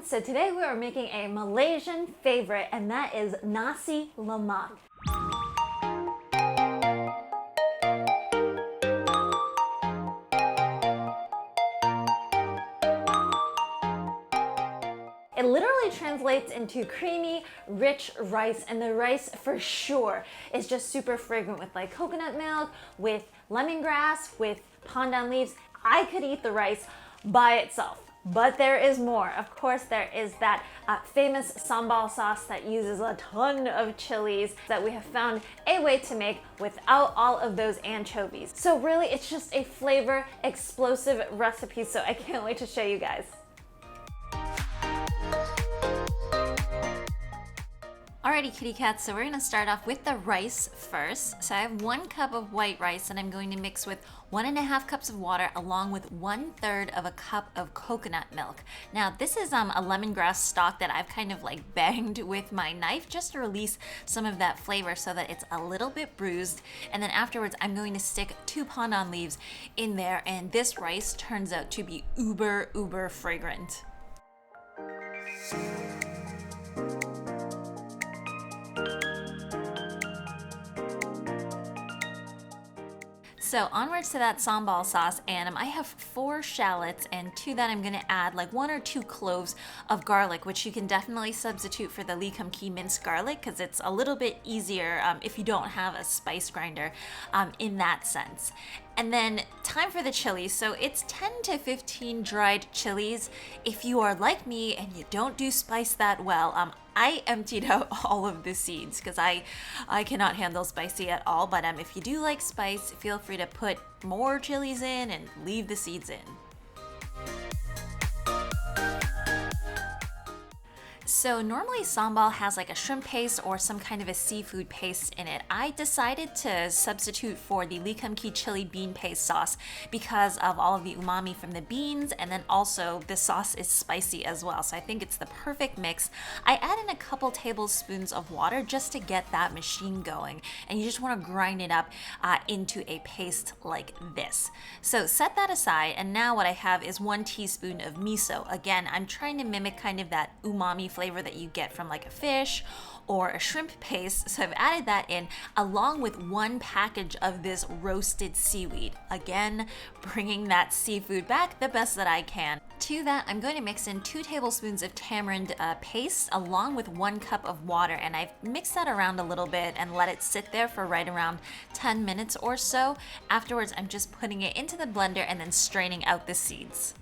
So today we are making a Malaysian favorite, and that is Nasi Lemak. It literally translates into creamy, rich rice, and the rice for sure is just super fragrant with like coconut milk, with lemongrass, with pandan leaves. I could eat the rice by itself. But there is more. Of course, there is that famous sambal sauce that uses a ton of chilies that we have found a way to make without all of those anchovies. So really, it's just a flavor explosive recipe, so I can't wait to show you guys. Alrighty kitty cats, so we're gonna start off with the rice first. So I have 1 cup of white rice and I'm going to mix with 1.5 cups of water along with 1/3 of a cup of coconut milk. Now this is a lemongrass stalk that I've kind of like banged with my knife just to release some of that flavor so that it's a little bit bruised. And then afterwards I'm going to stick 2 pandan leaves in there, and this rice turns out to be uber fragrant. So onwards to that sambal sauce, and I have 4 shallots, and to that I'm gonna add like 1 or 2 cloves of garlic, which you can definitely substitute for the Lee Kum Kee minced garlic because it's a little bit easier if you don't have a spice grinder in that sense. And then time for the chilies. So it's 10 to 15 dried chilies. If you are like me and you don't do spice that well, I emptied out all of the seeds because I cannot handle spicy at all. But if you do like spice, feel free to put more chilies in and leave the seeds in. So normally sambal has like a shrimp paste or some kind of a seafood paste in it. I decided to substitute for the Lee Kum Kee chili bean paste sauce because of all of the umami from the beans, and then also the sauce is spicy as well. So I think it's the perfect mix. I add in a couple tablespoons of water just to get that machine going, and you just want to grind it up into a paste like this. So set that aside, and now what I have is 1 teaspoon of miso. Again, I'm trying to mimic kind of that umami flavor that you get from like a fish or a shrimp paste. So I've added that in along with 1 package of this roasted seaweed. Again, bringing that seafood back the best that I can. To that, I'm going to mix in 2 tablespoons of tamarind paste along with 1 cup of water, and I've mixed that around a little bit and let it sit there for right around 10 minutes or so. Afterwards, I'm just putting it into the blender and then straining out the seeds.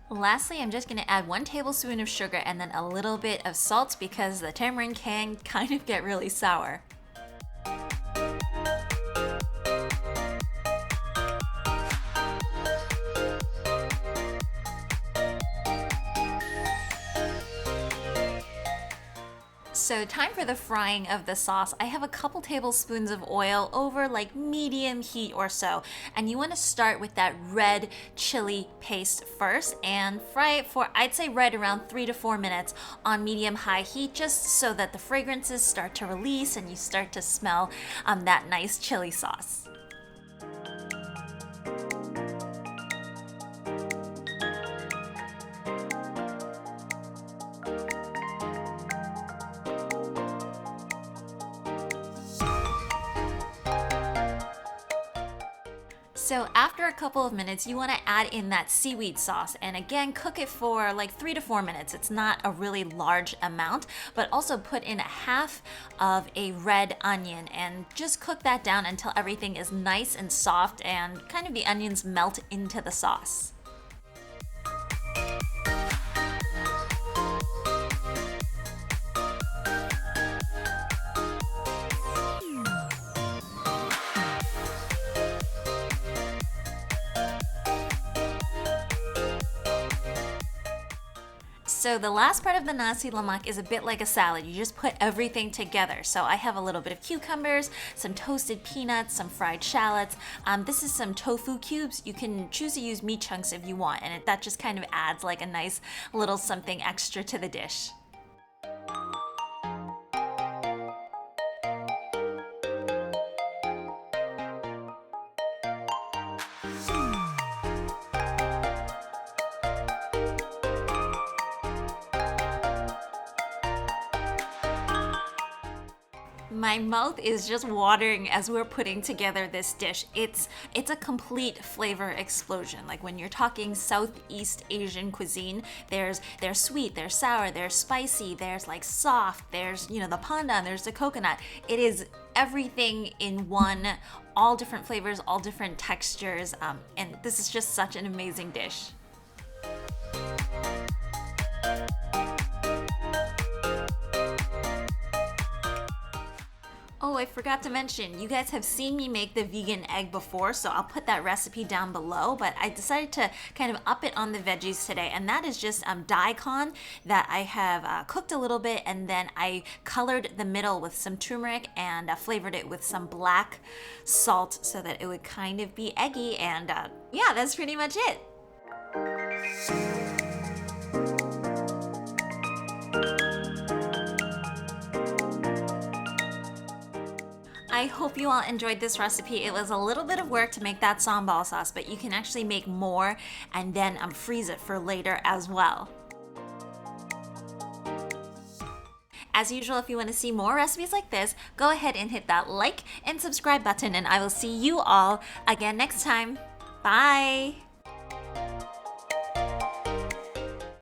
Lastly, I'm just going to add 1 tablespoon of sugar and then a little bit of salt because the tamarind can kind of get really sour. So time for the frying of the sauce. I have a couple tablespoons of oil over like medium heat or so, and you want to start with that red chili paste first and fry it for, I'd say, right around 3 to 4 minutes on medium-high heat, just so that the fragrances start to release and you start to smell that nice chili sauce. So after a couple of minutes, you want to add in that seaweed sauce, and again, cook it for like 3 to 4 minutes. It's not a really large amount, but also put in 1/2 of a red onion and just cook that down until everything is nice and soft and kind of the onions melt into the sauce. So the last part of the Nasi Lemak is a bit like a salad. You just put everything together. So I have a little bit of cucumbers, some toasted peanuts, some fried shallots. This is some tofu cubes. You can choose to use meat chunks if you want, and that just kind of adds like a nice little something extra to the dish. My mouth is just watering as we're putting together this dish. It's a complete flavor explosion. Like when you're talking Southeast Asian cuisine, there's sweet, there's sour, there's spicy, there's like soft, there's the pandan, there's the coconut. It is everything in one, all different flavors, all different textures, and this is just such an amazing dish. Oh, I forgot to mention, you guys have seen me make the vegan egg before, so I'll put that recipe down below, but I decided to kind of up it on the veggies today, and that is just daikon that I have cooked a little bit, and then I colored the middle with some turmeric and flavored it with some black salt so that it would kind of be eggy, and yeah, that's pretty much it. I hope you all enjoyed this recipe. It was a little bit of work to make that sambal sauce, but you can actually make more and then freeze it for later as well. As usual, if you want to see more recipes like this, go ahead and hit that like and subscribe button, and I will see you all again next time. Bye!